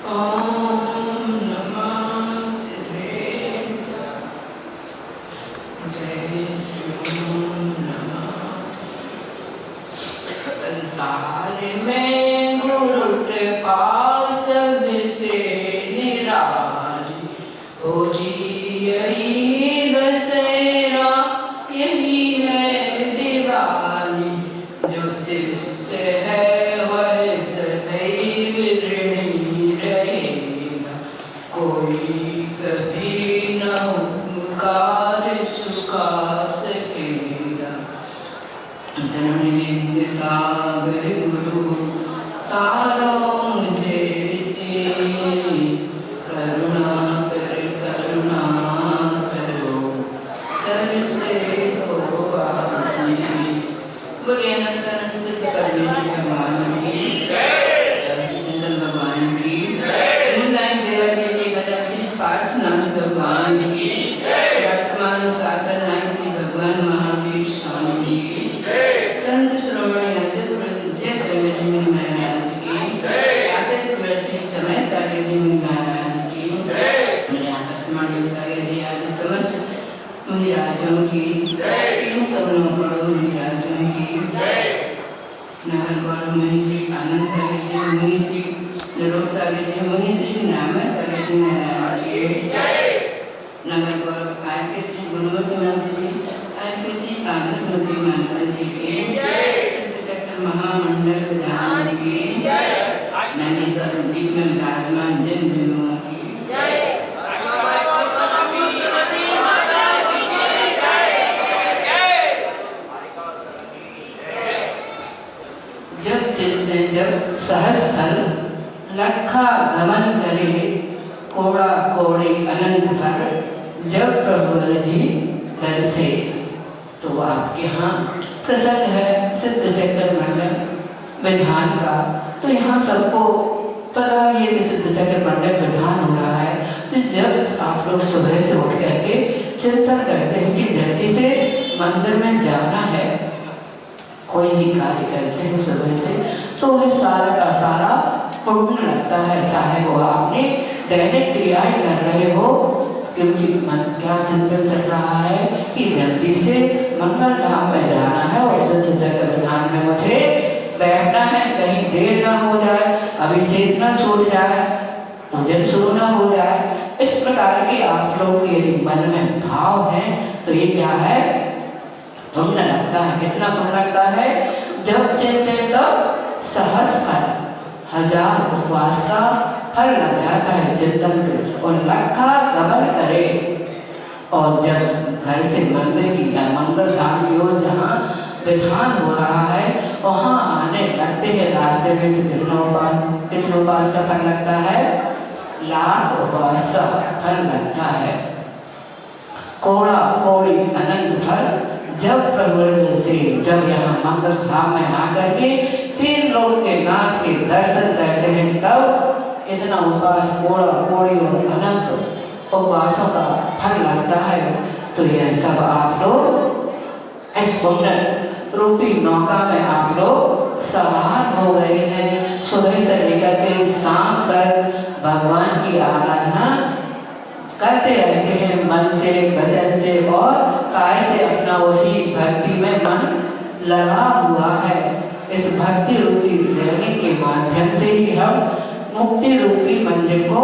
ओम नमः शिवाय। जय श्री नमः। संसार में गुरु कृपा सबसे निराली, होली यही दशहरा यही है दिवाली। जो शिष्य है वह सदैव ऋणी रहेगा, कोई कभी न उपकार चुका सकेगा। धन्य सागर गुरु तारो मुझे ऋषि, करुणा करो कर से हो वासी। बोलिए अनंत सिद्ध परमेश्वर भगवान की जय, सच्चिदानंद भगवान की जय, मुंडाई देवा देवी गजरासी पार्श्वनाथ भगवान की जय, वर्तमान शासन नायक श्री भगवान महावीर स्वामी की जय, संत श्रोमणी आचार्य जय श्री मुनि महाराज की जय, आचार्य वशिष्ठ समय सागर जी मुनि महाराज की जय, मेरे आकाशवाणी सागर जी आदि समस्त मुनि राजों की जय, तीन कमलों पर मुनि राजों की जय, नगर गौरव मुनि श्री आनंद सागर जी मुनि श्री निरोध सागर जी मुनि श्री नाम सागर जी महाराज की जय, नगर गौरव आय के श्री गुरुमती माता जी आय के श्री आदर्शमती माता जी की जय, सिद्ध चक्र महामंडल विधान की जय, नंदीश्वर दीप में विराजमान जन विमोह की जय। जब सहस फल लखा गमन करे, कोड़ा कोड़े अनंत फल जब प्रभु जी दर से। तो आपके यहाँ प्रसंग है सिद्ध चक्र मंडल विधान का। तो यहाँ सबको पता है कि सिद्ध चक्र मंडल विधान हो रहा है। तो जब आप लोग सुबह से उठ करके चिंतन करते हैं कि जल्दी से मंदिर में जाना है, कोई भी कार्य करते हैं सुबह से, तो वह सारा का सारा पुण्य लगता है। चाहे वो आपने दैनिक क्रियाएं कर रहे हो, क्योंकि मन क्या चिंतन चल रहा है कि जल्दी से मंगल धाम में जाना है और सिद्ध चक्र विधान में मुझे बैठना है, कहीं देर ना हो जाए, अभिषेक ना छूट जाए, पूजन शुरू ना हो जाए। इस प्रकार के आप लोग के मन में भाव है तो ये क्या है, पुण्य लगता है। कितना पुण्य लगता है, जब चिंते तब सहस फल, 1000 उपवास का फल लग जाता है चिंतन कर, और लखा गमन करे। और जब घर से मंदिर की या मंगल धाम की ओर जहाँ विधान हो रहा है वहाँ आने लगते हैं, रास्ते में तो कितना उपवास का फल लगता है, 1,00,000 उपवास का फल लगता है। कोड़ा कोड़ी अनंत फल जब प्रभु से, जब यहाँ मंगल धाम में आकर के 3 लोग के नाथ के दर्शन करते हैं, तब इतना उपवास कोड़ा कोड़ी और अनंत उपवासों का फल लगता है। तो यह सब आप लोग इस पुण्य रूपी नौका में आप लोग सवार हो गए हैं। सुबह से लेकर के शाम तक भगवान की आराधना करते रहते हैं, मन से, वचन से और काय से अपना उसी भक्ति में मन लगा हुआ है। इस भक्ति रूपी रहने के माध्यम से ही हम मुक्ति रूपी मंजिल को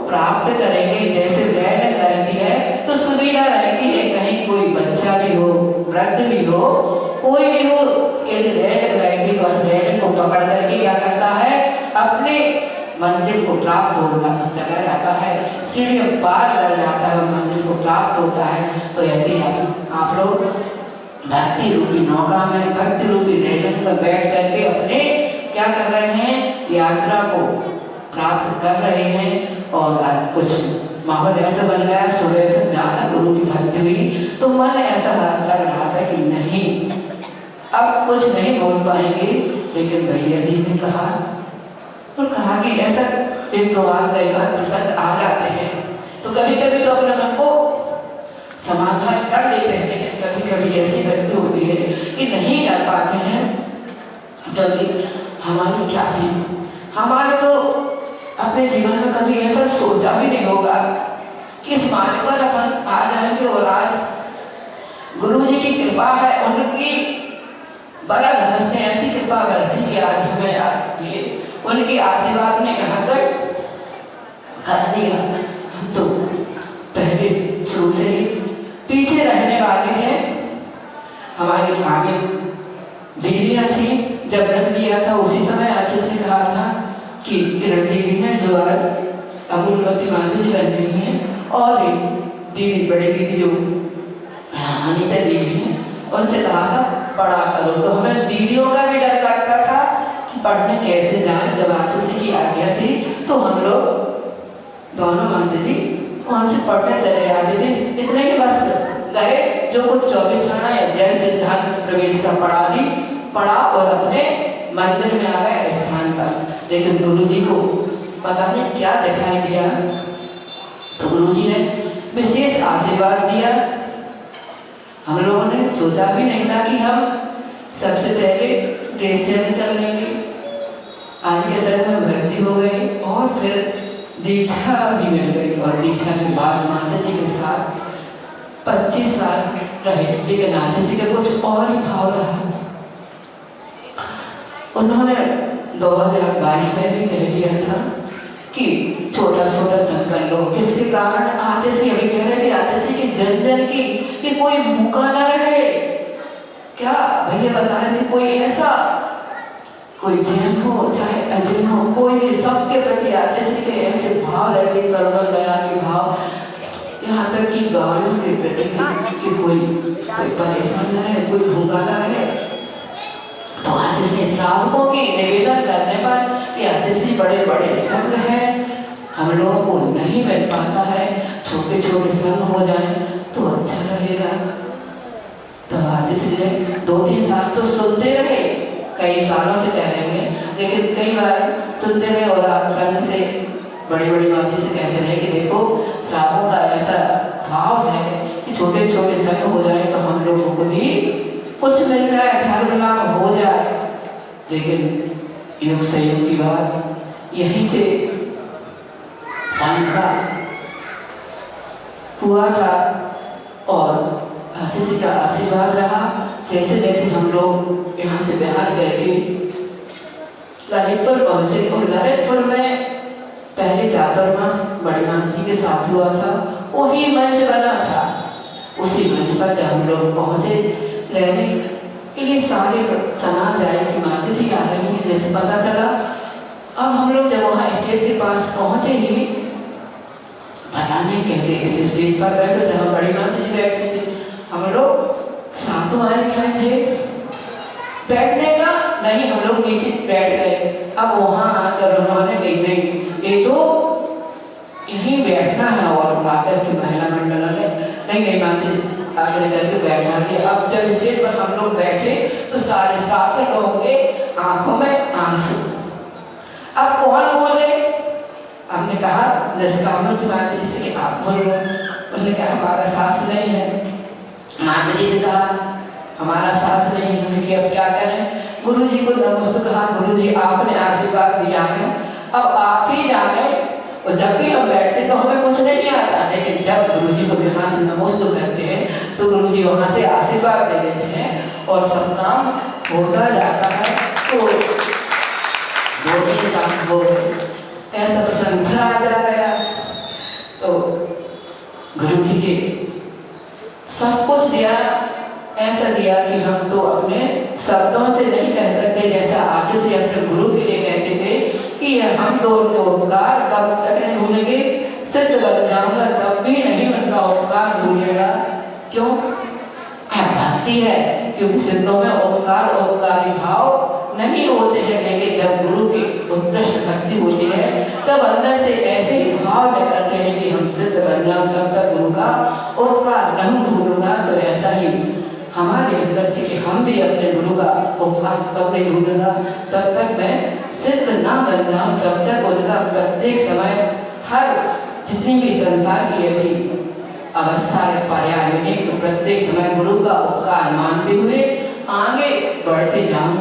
प्राप्त करेंगे। जैसे रैन रहती है तो सुविधा रहती है, कहीं कोई बच्चा भी हो, वृद्ध भी हो, कोई भी हो, यदि रैन रहती तो रैन को पकड़ करके क्या करता है, अपने मंजिल को प्राप्त होगा चला जाता है, सीढ़ियों पार कर जाता है और मंजिल को प्राप्त होता है। तो ऐसे आप लोग भक्ति रूपी नौका में, भक्ति रूपी रेलन पर बैठ करके अपने क्या कर रहे हैं, यात्रा को प्राप्त कर रहे हैं। और आज कुछ माहौल ऐसा बन गया, सुबह से ज्यादा गुरु की भक्ति हुई तो मन ऐसा लग रहा था कि नहीं अब कुछ नहीं बोल पाएंगे, लेकिन भैया जी ने कहा और कहा कि ऐसा एक दो बार कई बार प्रसंग आ जाते हैं तो कभी कभी तो अपने मन को समाधान कर लेते हैं, लेकिन कभी कभी ऐसी गलती होती है कि नहीं कर पाते हैं। जबकि हमारी क्या थी, हमारे तो अपने जीवन में कभी ऐसा सोचा भी नहीं होगा कि इस मार्ग पर अपन आ जाएंगे। और आज गुरु जी की कृपा है, उनकी बड़ा घर से ऐसी कृपा बरसी कि आज हमें ये उनके आशीर्वाद ने यहाँ तक कर दिया। हम तो पहले शुरू से ही पीछे रहने वाले हैं। हमारी आगे दीदियाँ थी, जब रख लिया था उसी समय अच्छे से कहा था कि किरण दीदी हैं जो आज अमूल्यवती माता जी बन रही हैं, और दीदी बड़ी दीदी जो अनीता दीदी हैं, उनसे कहा था पढ़ा करो। तो हमें दीदियों का भी डर लगता था कि पढ़ने कैसे जाएं। जब आशीष की आज्ञा थी तो हम लोग दोनों माता जी वहाँ से पढ़ने चले आते थे। इतने के बस गए, जो कुछ 24 खाना या जैन सिद्धांत प्रवेश का पढ़ा और अपने मंदिर में आ गए स्थान पर। लेकिन गुरु जी को पता नहीं क्या दिखाई दिया, तो गुरु जी ने विशेष आशीर्वाद दिया। हम लोगों ने सोचा भी नहीं था कि हम सबसे पहले ड्रेस चेंज कर लेंगे, आज के संग में भर्ती हो गए और फिर दीक्षा भी मिल गई। और दीक्षा के बाद माता जी के साथ 25 साल रहे, लेकिन आशीष का कुछ और ही भाव रहा। उन्होंने 2022 में भी कह दिया था कि छोटा छोटा संकल्प लो। इसके कारण आशीष अभी कह रहे थे आशीष की जन जन की कि कोई भूखा न रहे। क्या भैया बता रहे थे, कोई ऐसा कोई जैन हो चाहे अजैन हो, कोई भी सबके प्रति आशीष के ऐसे भाव रहते, करुणा दया के भाव, यहाँ तक कि गायों के प्रति कि कोई परेशान न रहे, कोई भूखा न रहे। तो आशीष ने श्रावकों के निवेदन करने पर कि आशीष बड़े बड़े संघ है, हम लोगों को नहीं मिल पाता है, छोटे छोटे संघ हो जाए तो अच्छा रहेगा। तो आशीष ने 2-3 साल तो सुनते रहे, कई सालों से कह रहे हैं, लेकिन कई बार सुनते रहे और आप संघ से बड़ी बड़ी बातें से कहते रहे कि देखो श्रावकों का ऐसा भाव है कि छोटे छोटे संघ हो जाए तो हम लोगों को भी कुछ मिल जाए, धर्म लाभ हो जाए। लेकिन योग संयोग की बात यहीं से संघ का हुआ था और आशीष का आशीर्वाद रहा। जैसे जैसे हम लोग यहाँ से बिहार गए थे, ललितपुर पहुंचे और ललितपुर में पहले चातुर्मास बड़ी माता जी के साथ हुआ था, वही मंच बना था। उसी मंच पर जब हम लोग पहुंचे रहने के लिए सारे समाज आए कि माता जी आ रही है, जैसे पता चला। अब हम लोग जब वहाँ स्टेज के पास पहुंचे ही पता नहीं कहते इस स्टेज पर बैठे जहाँ बड़ी माता जी बैठे थे, हम लोग सातों आए क्या थे बैठने का नहीं, हम लोग नीचे बैठ गए। अब वहाँ आकर उन्होंने कही नहीं ये तो यहीं बैठना है, और आकर के महिला मंडल ने नहीं माता जी आगे करके बैठा दिया। अब जब स्टेज पर हम लोग बैठे तो सारे साथ लोगों के आंखों में आंसू। अब कौन बोले? हमने कहा निष्कामन की माता जी से कि आप बोलो। उन्होंने कहा हमारा सास नहीं है। माता जी से कहा हमारा सास नहीं है। हमने कहा अब क्या करें? गुरु जी को नमस्ते कहा, गुरु जी आपने आशीर्वाद दिया है, अब आप ही जाने। और जब भी हम बैठते तो हमें कुछ नहीं आता, लेकिन जब गुरु जी को यहाँ से नमस्ते करते हैं तो गुरु जी वहाँ से आशीर्वाद दे देते हैं और सब काम होता जाता है। तो वो ऐसा प्रसंग आ गया। तो गुरु जी के सब कुछ दिया, ऐसा दिया कि हम तो अपने शब्दों से नहीं कह सकते। जैसा आज से अपने गुरु के लिए कहते थे कि हम तो उनके उपकार कब तक नहीं भूलेंगे, सिद्ध बन जाऊंगा तब भी नहीं उनका उपकार भूलेगा। क्यों? भक्ति है, क्योंकि सिद्धों में उपकार उपकारी भाव नहीं होते हैं, लेकिन जब गुरु की उत्कृष्ट भक्ति होती है तब अंदर से ऐसे ही भाव निकलते हैं कि हम सिद्ध बन जाऊं तब तक गुरु का उपकार नहीं भूलूंगा। तो ऐसा ही हमारे अंदर से कि हम भी अपने गुरु का उपकार कब नहीं भूलूंगा, तब तक मैं सिद्ध ना बन जाऊं, तब तक उनका प्रत्येक समय हर जितनी भी संसार की अभी अवस्था है पर्याय तो प्रत्येक समय गुरु का उपकार मानते हुए आगे बढ़ते जाऊं।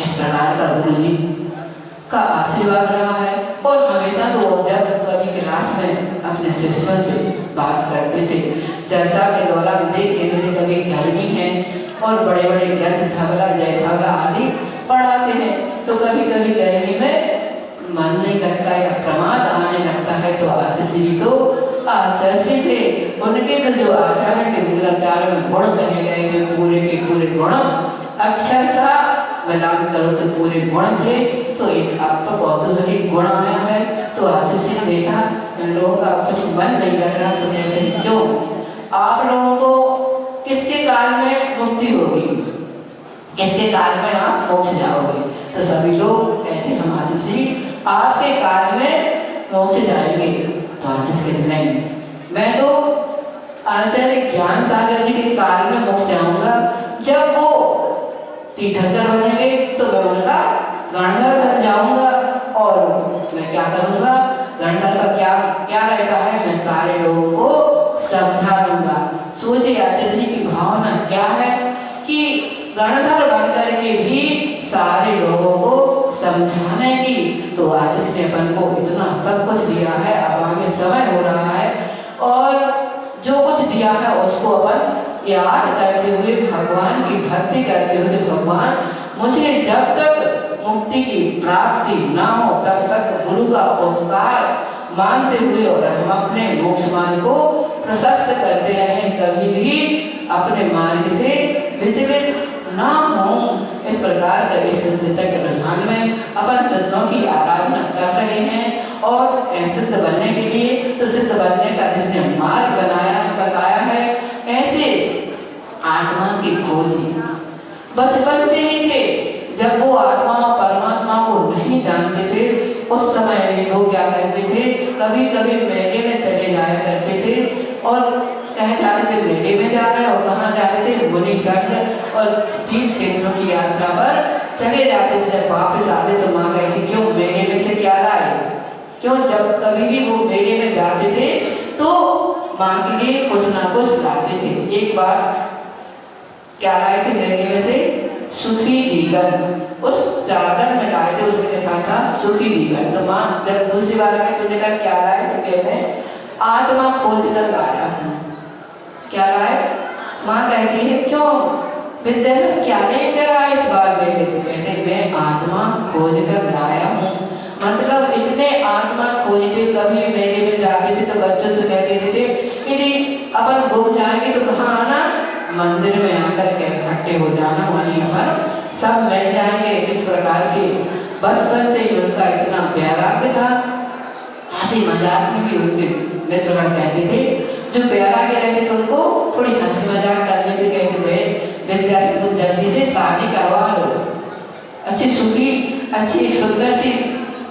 इस प्रकार का गुरु जी का आशीर्वाद रहा है और हमेशा अपने शिष्यों से बात करते थे। चर्चा के दौरान देख लेते थे कभी गर्मी है और बड़े बड़े ग्रंथ धवला जयधवला आदि पढ़ाते हैं, तो कभी कभी गर्मी में मन नहीं लगता या प्रमाद आने लगता है, तो आचार्य जी तो आचार्य थे, उनके तो जो आचरण के मूलाचार में गुण कहे गए हैं पूरे के पूरे गुण अक्षर सा मिलान करो तो पूरे गुण थे। तो एक आपका कौतूहलिक गुण आया है, तो आचार्य जी ने देखा इन लोगों का कुछ मन नहीं लग रहा, तो कहते हैं क्यों आप लोगों को किसके काल में मुक्ति होगी, किसके काल में आप मोक्ष जाओगे? तो सभी लोग कहते हम आचार्य जी आपके काल में मोक्ष जाएंगे। तो आचार्य कहते नहीं, मैं तो आचार्य ज्ञान सागर जी के काल में मोक्ष जाऊंगा। जब वो तीर्थंकर बनेंगे तो मैं उनका गणधर बन जाऊंगा, और मैं क्या करूंगा, गणधर का क्या क्या रहता है, मैं सारे लोगों को समझा दूंगा। सोचिए आचार्य जी की भावना क्या है कि गणधर बनकर के भी सारे लोगों को समझाने की। तो आचार्य ने अपन को इतना सब कुछ दिया है, अब आगे समय हो रहा है, और जो कुछ दिया है उसको अपन याद करते हुए भगवान की भक्ति करते हुए, भगवान मुझे जब तक मुक्ति की प्राप्ति ना हो तब तक गुरु का उपकार मानते हुए और हम अपने मोक्ष मार्ग को प्रशस्त करते रहें, कभी भी अपने मार्ग से विचलित ना हो। इस प्रकार का इस सिद्ध चक्र प्रधान में अपन सिद्धों की आराधना कर रहे हैं, और सिद्ध बनने के लिए तो सिद्ध बनने का जिसने मार्ग बताया है, ऐसे आत्मा की खोज बचपन से ही थे। जब वो आत्मा और परमात्मा को नहीं जानते थे, उस समय लोग क्या करते थे, कभी कभी मेले में चले जाया करते थे और कह जाते थे मेले में जा रहे हैं, और कहाँ जाते थे, मुनि संग और तीर्थ क्षेत्रों की यात्रा पर चले जाते थे। जब वापस आते तो माँ कहती क्यों मेले में से क्या लाए, क्यों? जब कभी भी वो मेले में जाते थे तो माँ के लिए कुछ ना कुछ लाते थे। एक बार क्या लाए थे मेले में से, सुखी जीवन, उस चादर में लाए थे, उसमें लिखा था सुखी जीवन। तो माँ जब दूसरी बार आए तो उन्होंने कहा क्या लाए, तो कहते हैं आत्मा खोज कर लाया हूँ। क्या लाए? माँ कहती है क्यों विद्याधर क्या लेकर आए इस बार मेले? तो कहते मैं आत्मा खोज कर लाया हूँ। मतलब इतने आत्मा खोजते, कभी मेले में जाते थे तो बच्चों से कहते थे यदि अपन घूम जाएंगे तो कहाँ आना, मंदिर में आकर के इकट्ठे हो जाना, वहीं पर सब मिल जाएंगे। इस प्रकार के बचपन से ही उनका इतना वैराग्य था। हंसी मजाक में भी उनके मित्रगण कहते थे, जो वैराग्य रहते थे उनको थोड़ी हंसी मजाक करने के कहते हुए विद्यार्थी तुम जल्दी से शादी करवा लो, अच्छी सुखी अच्छी एक सुंदर सी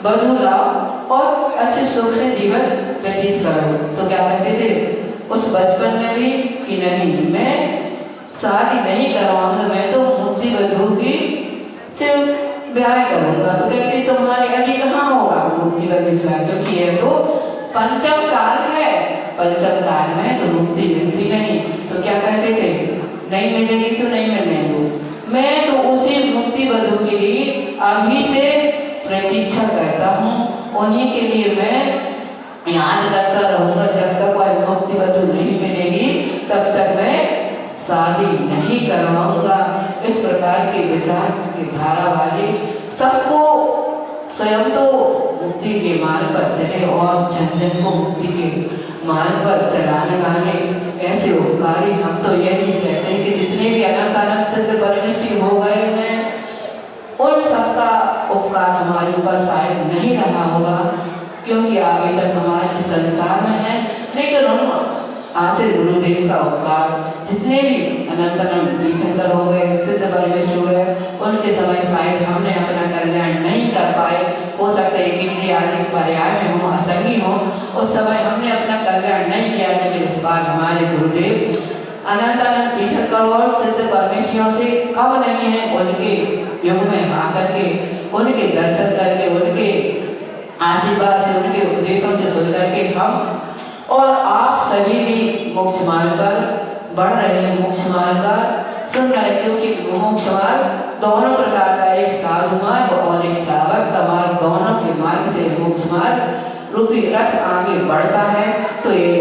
बधू लाओ और अच्छे सुख से जीवन व्यतीत करो। तो क्या कहते थे उस बचपन में भी कि नहीं मैं शादी नहीं करवाऊंगा, मैं तो मुक्ति बधू की सिर्फ ब्याह करूंगा। तो कहते तुम्हारे अभी कहाँ होगा मुक्ति बधू से, क्योंकि ये तो पंचम काल है, पंचम काल में तो मुक्ति मिलती नहीं। तो क्या कहते थे नहीं मिलेगी तो नहीं मिलने दो, मैं तो उसी मुक्ति बधू के लिए अभी से प्रतीक्षा करता हूँ, उन्हीं के लिए मैं याद करता रहूंगा। जब तक वह मुक्ति बधू नहीं मिलेगी तब तक मैं शादी नहीं करवाऊंगा। इस प्रकार के विचार की धारा वाले सबको स्वयं तो मुक्ति के मार्ग पर चले और जन जन को मुक्ति के मार्ग पर चलाने वाले ऐसे उपकारी। हम तो ये भी कहते हैं कि जितने भी अनंत अनंत सिद्ध परिनिष्ठ हो गए हैं उन सबका उपकार हमारे ऊपर शायद नहीं रहा होगा, क्योंकि अभी तक हमारे संसार में है, लेकिन उन आचार्य गुरुदेव का उपकार जितने भी अनंत अनंत तीर्थंकर हो गए, सिद्ध परिनिष्ठ हो गए, उनके समय शायद हमने अपना कल्याण नहीं कर पाए। हो सकता है कि इंद्रिय आदि पर्याय में हो, असंगी हो, उस समय हमने अपना कल्याण नहीं किया, लेकिन इस बार हमारे गुरुदेव अनंत अनंत तीर्थंकर और सिद्ध परमेश्वरियों से कम नहीं है। उनके युग में आकर के उनके दर्शन करके उनके आशीर्वाद से उनके उपदेशों से सुन करके हम और आप सभी भी मोक्ष मार्ग पर बढ़ रहे हैं, मोक्ष मार्ग का सुन रहे हैं। क्योंकि मोक्ष मार्ग दोनों प्रकार का, एक साधु मार्ग और एक श्रावक का मार्ग, दोनों के मार्ग से मोक्ष मार्ग रूपी रथ आगे बढ़ता है तो ये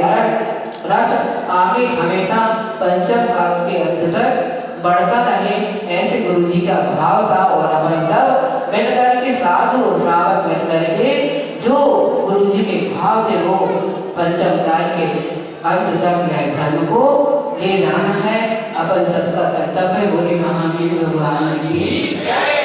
रथ आगे हमेशा पंचम काल के अंत तक बढ़ता रहे, ऐसे गुरु जी का भाव था। और अपन सब मिलकर के साधु श्रावक मिलकर के जो गुरु जी के भाव थे वो पंचम काल के अंत तक धर्म को ले जाना है। अपन सबका कर्तव्य बोले महावीर भगवान की।